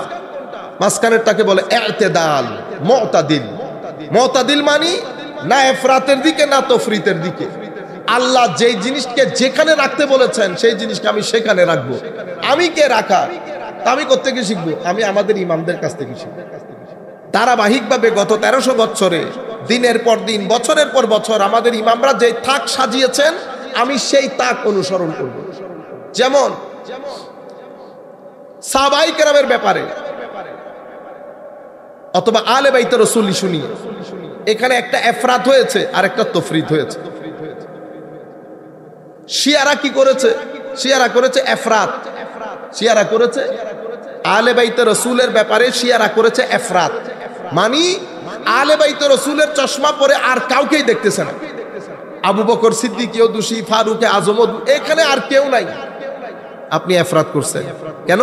A: মাসকানেরটাকে বলে ইতিদাল, মুতাদিল। মুতাদিল মানি না এফরাতের দিকে না তফরিতের দিকে। আল্লাহ যেই জিনিসকে যেখানে রাখতে বলেছেন সেই জিনিসকে আমি সেখানে রাখবো। আমি কে রাখা? আমি কোত্থেকে শিখবো? আমি আমাদের ইমামদের কাছ থেকে শিখবো। ধারাবাহিকভাবে গত 1300 বছরে দিনের পর দিন, বছরের পর বছর আমাদের ইমামরা যে তাক সাজিয়েছেন, আমি সেই তাক অনুসরণ করব। যেমন সাহাবায়ে কেরামের ব্যাপারে অথবা আলে বাইতে রাসূল শুনি, এখানে একটা এফরাত হয়েছে আর একটা তফরিদ হয়েছে। শিয়ারা কি করেছে? শিয়ারা করেছে এফরাত, শিয়ারা করেছে আলে বাইতে রাসূলের ব্যাপারে, শিয়ারা করেছে এফরাত। মানে আলে বাইতে রাসূলের চশমা পরে আর কাউকেই দেখতেছে না। আবু বকর সিদ্দিকীও দোষী, ফারুক আজমও, এখানে আর কেউ নাই। আপনি এফরাত করছেন কেন?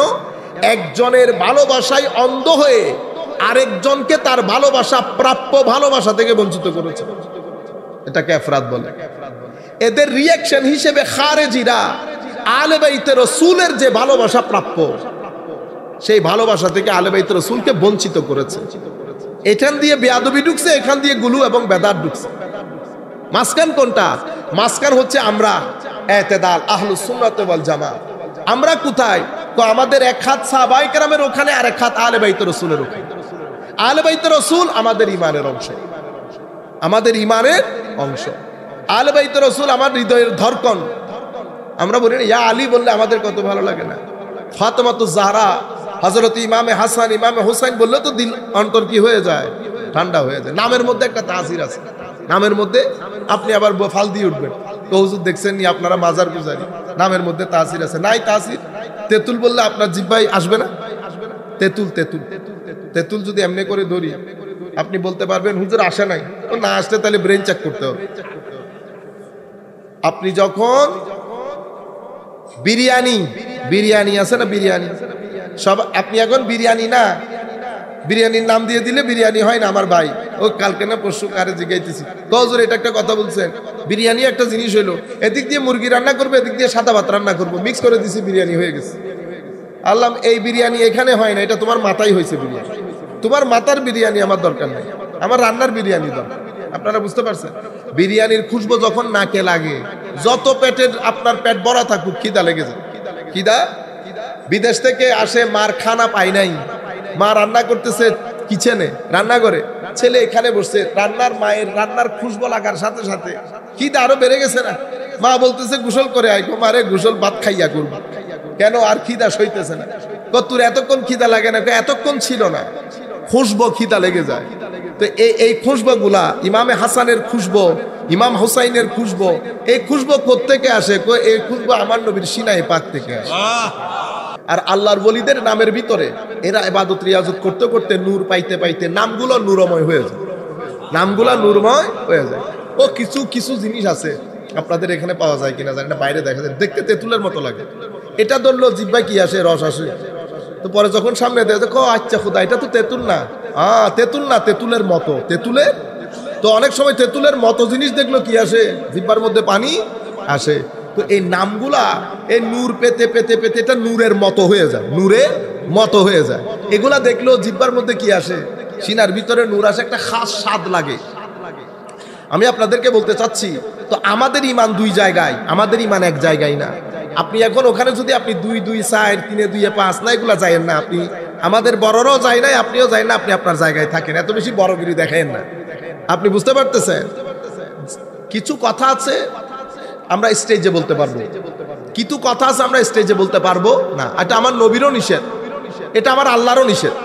A: একজনের ভালোবাসায় অন্ধ হয়ে আরেকজনকে তার ভালোবাসা, প্রাপ্য ভালোবাসা থেকে বঞ্চিত করেছে, এটাকে এফরাত বলে। এদের রিঅ্যাকশন হিসেবে খারেজিরা আলে বাইতে রাসূলের যে ভালোবাসা প্রাপ্য, সেই ভালোবাসা থেকে আলে বাইতে রাসূলকে বঞ্চিত করেছে। এখান দিয়ে বেয়াদবি ঢুকছে, এখান দিয়ে গুলু এবং বেদাত ঢুকছে। মাসকান কোনটা? মাসকান হচ্ছে আমরা ইতিদাল, আহলুস সুন্নাত ওয়াল জামাত। আমরা কোথায়? তো আমাদের এক হাত সাহাবায়ে কেরামের ওখানে আর এক হাত আলে বাইতে রাসূলের ওখানে। আলে বাইতে রাসূল আমাদের ঈমানের অংশ, আমাদের ঈমানের অংশ। আলে বাইতে রাসূল আমার হৃদয়ের ধড়কন। আমরা বলি না ইয়া আলী বললে আমাদের কত ভালো লাগে না? ফাতেমাতুজ জাহরা, হযরত ইমামে হাসান, ইমামে হোসেন বললে তো দিল অন্তর কি হয়ে যায়? ঠান্ডা হয়ে যায়। নামের মধ্যে একটা তাসির আছে, নামের মধ্যে আপনি আবার ফাল দিয়ে উঠবেন তো হুজুর দেখছেন নি আপনারা মাজার পূজারি, নামের মধ্যে তাসির আছে। নাই তাসির? তেতুল বললে আপনার জিহ্বায় আসবে না? তেতুল তেতুল তেতুল যদি এমনি করে ধরি আপনি বলতে পারবেন হুজুর আসে নাই। তো না আসলে তাহলে ব্রেন চেক করতে হবে। আপনি যখন বিরিয়ানি আছে না, বিরিয়ানি সব, আপনি এখন বিরিয়ানি না, বিরিয়ানির নাম দিয়ে দিলে বিরিয়ানি হয় না। আমার ভাই ও কালকে না পরশু কারে জিগাইতেছি, হুজুর এটা একটা কথা বলছেন, বিরিয়ানি একটা জিনিস হইলো, এদিক দিয়ে মুরগি রান্না করবো, এদিক দিয়ে সাদা ভাত রান্না করবো, মিক্স করে দিছি, বিরিয়ানি হয়ে গেছে। আল্লাহ, এই বিরিয়ানি এখানে হয় না, এটা তোমার মাথায় হয়েছে বিরিয়ানি। তোমার মাথার বিরিয়ানি আমার দরকার নাই, আমার রান্নার বিরিয়ানি দরকার। আপনারা বুঝতে পারছেন? বিরিয়ানির খুশবু যখন নাকে লাগে, যত পেটের আপনার পেট ভরা থাকুক, খিদা লেগে যায়। খিদা বিদেশ থেকে আসে, মার খানা পাই নাই, মা রান্না করতেছে কিচেনে, রান্না করে, ছেলে এখানে বসছে, মায়ের রান্নার খুশবু লাগার সাথে সাথে খিদা আরো বেড়ে গেছে না? মা বলতেছে গোসল করে আইকো, মারে গোসল ভাত খাইয়া করব। কেন? আর খিদা সইতেছে না। তোর এতক্ষণ খিদা লাগে না? এতক্ষণ ছিল না, খুশবু খিদা লেগে যায়। তো এই খুশবু গুলা, ইমামে হাসানের খুশবু, ইমাম হুসাইনের খুশবু, এই খুশবু কোত্থেকে আসে? এই খুশবু আমার নবীর সিনাই পাক থেকে আসে। আর আল্লাহর ওলিদের নামের ভিতরে এরা ইবাদত রিয়াজত করতে করতে নূর পাইতে পাইতে নামগুলো নূরময় হয়ে যায়, নামগুলো নূরময় হয়ে যায়। ও কিছু কিছু জিনিস আছে আপনাদের এখানে পাওয়া যায় কিনা জানি না, বাইরে দেখা যায়, দেখতে তেঁতুলের মতো লাগে। এটা ধরলো জিহ্বায় কি আসে? রস আসে। তো পরে যখন সামনে দেয়, আচ্ছা খুদা, এটা তো তেঁতুল না। তেঁতুল না, তেঁতুলের মতো। তেঁতুলের তো অনেক সময় তেঁতুলের মতো জিনিস দেখলো কি আসে? জিহ্বার মধ্যে পানি আসে। তো এই নামগুলা এই নূর পেতে পেতে পেতে এটা নূরের মতো হয়ে যায়, নূরের মতো হয়ে যায়। এগুলা দেখলো জিহ্বার মধ্যে কি আসে? সিনার ভিতরে নূর আসে, একটা খাস স্বাদ লাগে। আমি আপনাদেরকে বলতে চাচ্ছি, তো আমাদের ইমান দুই জায়গায়, আমাদের ইমান এক জায়গায় না। আপনি এখন ওখানে যদি আপনি 2 2 4 3 2 5 না, এগুলা যাইেন না। আপনি আমাদের বড়রাও যায় না, আপনিও যায় না, আপনি আপনার জায়গায় থাকেন, এত বেশি বড়গিরি দেখেন না। আপনি বুঝতে পারতেছেন? কিছু কথা আছে আমরা স্টেজে বলতে পারবো, কিছু কথা আছে আমরা স্টেজে বলতে পারবো না। এটা আমার নবীরও নিষেধ, এটা আমার আল্লাহরও নিষেধ।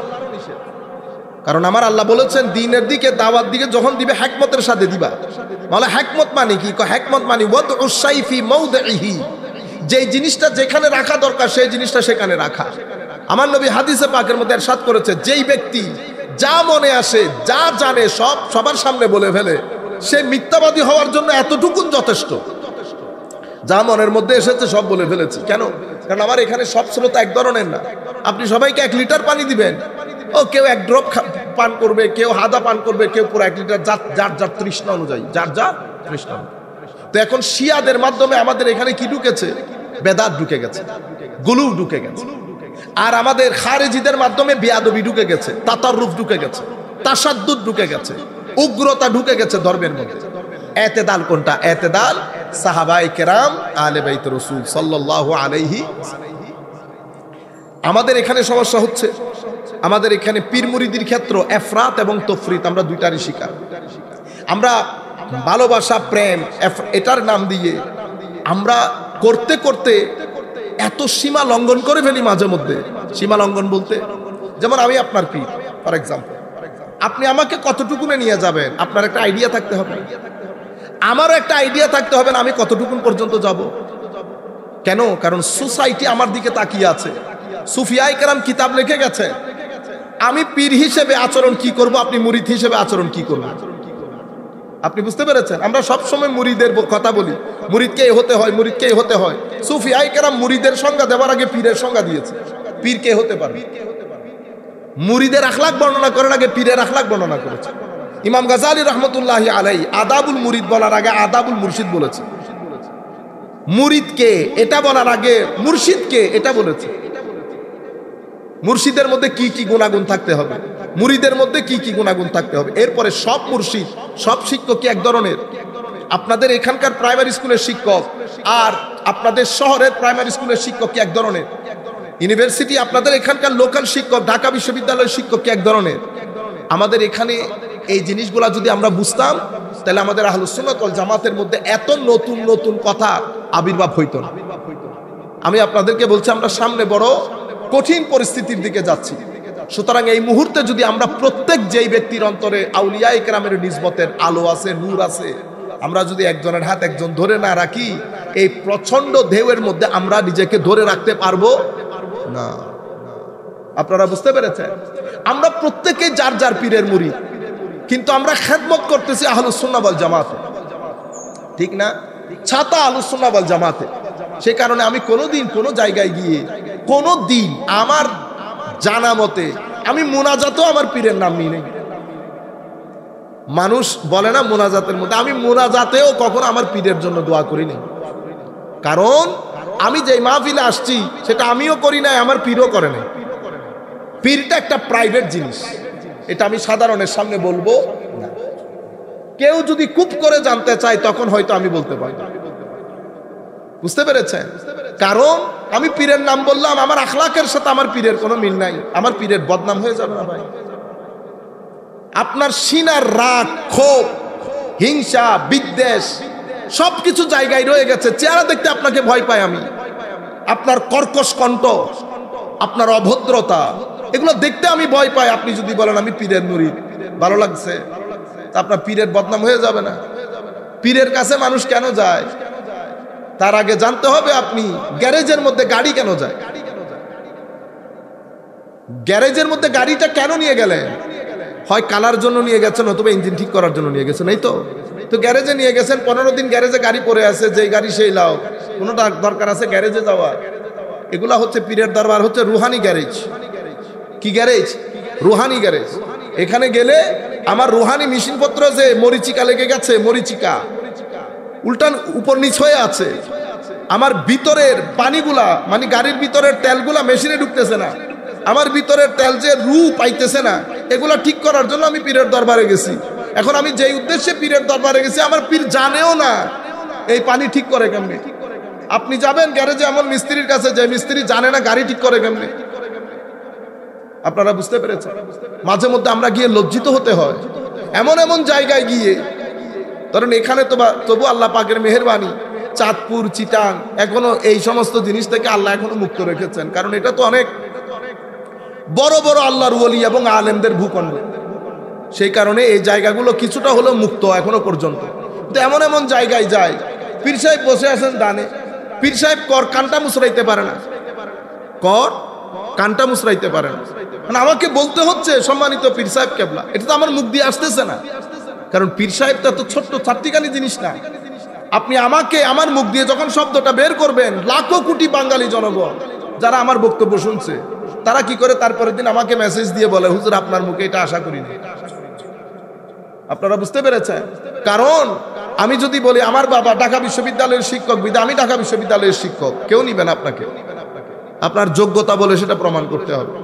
A: কারণ আমার আল্লাহ বলেছেন, দিনের দিকে দাওয়াত দিকে যখন দিবে হিকমতের সাথে দিবা। মানে হিকমত মানে কি? হিকমত মানে ওয়াদউস সাইফি মাওদিহি, যেই জিনিসটা যেখানে রাখা দরকার সেই জিনিসটা সেখানে রাখা। আমার নবী হাদিসে পাকের মধ্যে ইরশাদ করেছে, যেই ব্যক্তি যা মনে আসে, যা জানে সব সবার সামনে বলে ফেলে, সে মিথ্যাবাদী হওয়ার জন্য এতটুকুন যথেষ্ট। যা মনের মধ্যে এসেছে সব বলে ফেলেছি। কেন? কারণ আমার এখানে সব শ্রোতা এক ধরনের না। আপনি সবাইকে 1 লিটার পানি দিবেন, ও কেউ 1 ড্রপ পান করবে, কেউ হাদা পান করবে, কেউ পুরো 1 লিটার, যার যার তৃষ্ণা অনুযায়ী, যার যার তৃষ্ণা। তো এখন শিয়াদের মাধ্যমে আমাদের এখানে কি ঢুকেছে? বেদাত ঢুকে গেছে, গুলু ঢুকে গেছে। আর আমাদের খারেজিদের মাধ্যমে বিয়াদবি ঢুকে গেছে, তাতাররুফ ঢুকে গেছে, তাসাদ্দুদ ঢুকে গেছে, উগ্রতা ঢুকে গেছে ধর্মের মধ্যে। এতেদাল কোনটা? এতেদাল সাহাবায়ে কেরাম, আলে বাইত রাসূল সাল্লাল্লাহু আলাইহি। আমাদের এখানে সমস্যা হচ্ছে, আমাদের এখানে পীর মুরিদির ক্ষেত্র এফরাত এবং তফরিত, আমরা দুইটারই শিকার। আমরা ভালোবাসা, প্রেম, এটার নাম দিয়ে আমরা করতে করতে এত সীমা লঙ্ঘন করে ফেলি মাঝে মধ্যে। সীমা লঙ্ঘন বলতে, যেমন আমি আপনার পীর, ফর এক্সাম্পল, আপনি আমাকে কতটুকুনে নিয়ে যাবেন আপনার একটা আইডিয়া থাকতে হবে, আমারও একটা আইডিয়া থাকতে হবে না আমি কতটুকুন পর্যন্ত যাব। কেন? কারণ সোসাইটি আমার দিকে তাকিয়ে আছে। সুফিয়ায়ে কেরাম কিতাব লিখে গেছে, আমি পীর হিসেবে আচরণ কি করব, আপনি মুরিদ হিসেবে আচরণ কি করবেন। আপনি বুঝতে পেরেছেন? আমরা সবসময় মুরিদের কথা বলি, মুরিদকে হতে হয়, মুরিদকে হতে হয়। সুফিয়ায়ে কেরাম মুরিদের সংজ্ঞা দেওয়ার আগে পীরের সংজ্ঞা দিয়েছে। পীর কে হতে পারে? মুরিদের আখলাক বর্ণনা করার আগে পীরের আখলাক বর্ণনা করেছে। ইমাম গাজালি রহমতুল্লাহি আলাইহি আদাবুল মুরিদ বলার আগে আদাবুল মুর্শিদ বলেছে। মুরিদকে এটা বলার আগে মুর্শিদকে এটা বলেছে। মুর্শিদের মধ্যে কি কি গুণাগুণ থাকতে হবে, মুরিদের মধ্যে কি কি গুণাগুণ থাকতে হবে। এরপরে সব মুর্শিদ, সব শিক্ষক কি এক ধরনের? আপনাদের এখানকার প্রাইমারি স্কুলের শিক্ষক আর আপনাদের শহরের প্রাইমারি স্কুলের শিক্ষক কি এক ধরনের? ইউনিভার্সিটি আপনাদের এখানকার লোকাল শিক্ষক, ঢাকা বিশ্ববিদ্যালয়ের শিক্ষক কি এক ধরনের? আমাদের এখানে এই জিনিসগুলা যদি আমরা বুঝতাম, তাহলে আমাদের আহলুস সুন্নাত ওয়াল জামাতের মধ্যে এত নতুন নতুন কথা আবির্ভাব হইতো না। আমি আপনাদেরকে বলছি, আমরা সামনে বড় কঠিন পরিস্থিতির দিকে যাচ্ছি। সুতরাং এই মুহূর্তে যদি আমরা প্রত্যেক যেই ব্যক্তির অন্তরে আউলিয়ায়ে কেরামের নিসবতের আলো আছে, নূর আছে, আমরা যদি একজনের হাত একজন ধরে না রাখি, এই প্রচন্ড ঢেউয়ের মধ্যে আমরা নিজেকে ধরে রাখতে পারবো না। আপনারা বুঝতে পেরেছেন? আমরা প্রত্যেকে যার যার পীরের মুরিদ, কিন্তু আমরা খেদমত করতেছি আহলুস সুন্নাহ ওয়াল জামাতে, ঠিক না? ছাতা আহলুস সুন্নাহ ওয়াল জামাতে। সে কারণে আমি কোনোদিন কোনো জায়গায় গিয়ে কোনোদিন আমার জানা মতে আমি মুনাজাতেও আমার পীরের নাম নিই নাই। মানুষ বলে না মুনাজাতের মধ্যে, আমি মুনাজাতেও কখনো আমার পীরের জন্য দোয়া করি নাই। কারণ আমি যে মাহফিলে আসছি সেটা আমিও করি নাই, আমার পীরও করে নাই। পীরটা একটা প্রাইভেট জিনিস, এটা আমি সাধারণের সামনে বলবো না। কেউ যদি খুব করে জানতে চায় তখন হয়তো আমি বলতে পারি। বুঝতে পেরেছেন? কারণ আমি পীরের নাম বললাম, আমার আখলাকের সাথে আমার পীরের কোনো মিল নাই, আমার পীরের বদনাম হয়ে যাবে না ভাই। আপনার সিনার রাগ, ক্ষোভ, হিংসা, বিদ্বেষ সবকিছু জায়গায় রয়ে গেছে। চেহারা দেখতে আপনাকে ভয় পাই আমি। আপনার কর্কশ কণ্ঠ, আপনার অভদ্রতা, এগুলো দেখতে আমি ভয় পাই। আপনি যদি বলেন আমি পীরের মুরিদ, ভালো লাগছে, তা আপনার পীরের বদনাম হয়ে যাবে না? পীরের কাছে মানুষ কেন যায়? তার আগে জানতে হবে আপনি গ্যারেজের মধ্যে গাড়ি কেন যায়। গ্যারেজের মধ্যে গাড়িটা কেন নিয়ে গেলেন? হয় কালার জন্য নিয়ে গেছেন, অথবা ইঞ্জিন ঠিক করার জন্য নিয়ে গেছেন, এই তো। তো গ্যারেজে নিয়ে গেছেন, 15 দিন গ্যারেজে গাড়ি পড়ে আছে, যেই গাড়ি সেই লাও, কোনোটা দরকার আছে গ্যারেজে যাওয়া? এগুলা হচ্ছে পীরের দরবার, হচ্ছে রুহানি গ্যারেজ। কি গ্যারেজ? Rouhani garage. এখানে গেলে আমার রুহানি মেশিনপত্র যে মরিচিকা লেগে গেছে, মরিচিকা উল্টান উপর নিচ হয়ে আছে, আমার ভিতরের পানিগুলা, মানে গাড়ির ভিতরের তেলগুলা মেশিনে ঢুকতেছে না, আমার ভিতরের তেল যে রু পাইতেছে না, এগুলা ঠিক করার জন্য আমি পীরের দরবারে গেছি। এখন আমি যেই উদ্দেশ্যে পীরের দরবারে গেছি, আমার পীর জানেও না এই পানি ঠিক করে কেমনে। আপনি যাবেন গ্যারেজে এমন মিস্ত্রির কাছে, যে মিস্ত্রি জানে না গাড়ি ঠিক করে কেমনে। আপনারা বুঝতে পেরেছেন? মাঝে মধ্যে আমরা গিয়ে লজ্জিত হতে হয় এমন এমন জায়গায় গিয়ে। ধরেন এখানে তো তবু আল্লাহ পাকের মেহেরবানি, চাঁদপুর, চিটাং, এখনো এই সমস্ত জিনিস থেকে আল্লাহ এখনো মুক্ত রেখেছেন, কারণ এটা তো অনেক বড় বড় আল্লাহর ওলি এবং আলেমদের ভূখণ্ড। সেই কারণে এই জায়গাগুলো কিছুটা হলেও মুক্ত এখনো পর্যন্ত। তো এমন এমন জায়গায় যায়, পীর সাহেব বসে আছেন দানে, পীর সাহেব কর কানটা মুসরাইতে পারে না, কর কানটা মুসরাইতে পারে না। মানে আমাকে বলতে হচ্ছে সম্মানিত পীর সাহেব কেবলা, এটা তো আমার মুখ দিয়ে আসতেছে না, কারণ পীর সাহেবটা তো ছোট্ট ছাত্রীকানি জিনিস না। আপনি আমাকে আমার মুখ দিয়ে যখন শব্দটা বের করবেন, লাখো কোটি বাঙালি জনগণ যারা আমার বক্তব্য শুনছে, তারা কি করে তারপরের দিন আমাকে মেসেজ দিয়ে বলে, হুজুর আপনার মুখে এটা আশা করিনি। আপনারা বুঝতে পেরেছেন? কারণ আমি যদি বলি আমার বাবা ঢাকা বিশ্ববিদ্যালয়ের শিক্ষক, বিধায় আমি ঢাকা বিশ্ববিদ্যালয়ের শিক্ষক, কেউ নিবেন আপনাকে। আপনার যোগ্যতা বলে সেটা প্রমাণ করতে হবে।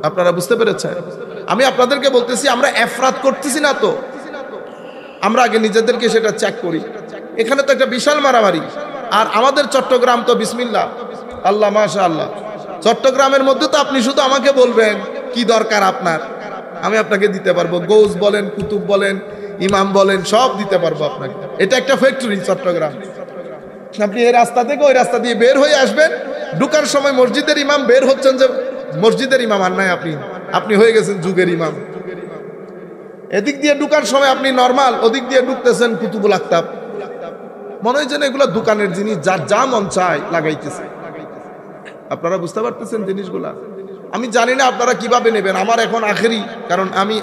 A: আপনারা বুঝতে পেরেছেন? আমি আপনাদেরকে বলতেছি, আমরা এফরাত করতেছি না তো, আমরা আগে নিজেদেরকে সেটা চেক করি। এখানে তো একটা বিশাল মারামারি, আর আমাদের চট্টগ্রাম তো বিসমিল্লাহ, আল্লাহ মাশাআল্লাহ। চট্টগ্রামের মধ্যে তো আপনি শুধু আমাকে বলবেন কি দরকার আপনার, আমি আপনাকে দিতে পারবো। গৌস বলেন, কুতুব বলেন, ইমাম বলেন, সব দিতে পারবো আপনাকে। এটা একটা ফ্যাক্টরি চট্টগ্রাম। আপনি এই রাস্তা থেকে ওই রাস্তা দিয়ে বের হয়ে আসবেন, ঢুকার সময় মসজিদের ইমাম বের হচ্ছেন যে মসজিদের ইমাম আর নাই, আপনি হয়ে গেছেন যুগের ইমাম। এদিক দিয়ে ঢুকার সময় আপনি নরমাল, ওদিক দিয়ে ঢুকতেছেন কুতুবুল আক্তাব। মনে হয় যেন এগুলো দোকানের জিনিস, যার যা মন চায় লাগাইতেছে। আপনারা বুঝতে পারতেছেন জিনিসগুলা? আমি জানি না আপনারা কিভাবে নেবেন। আমার এখন আখেরি, কারণ আমি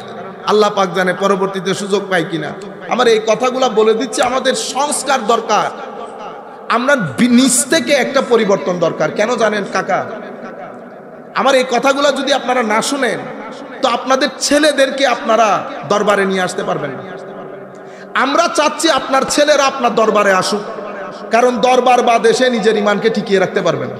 A: আল্লাহ পাক জানে পরবর্তীতে সুযোগ পাই কিনা। আমার এই কথাগুলা বলে দিচ্ছি, আমাদের সংস্কার দরকার, আমরা নিচ থেকে একটা পরিবর্তন দরকার। কেন জানেন কাকা? আমার এই কথাগুলা যদি আপনারা না শুনেন, তো আপনাদের ছেলেদেরকে আপনারা দরবারে নিয়ে আসতে পারবেন না। আমরা চাচ্ছি আপনার ছেলেরা আপনার দরবারে আসুক, কারণ দরবার বা দেশে নিজের ইমানকে টিকিয়ে রাখতে পারবেন না।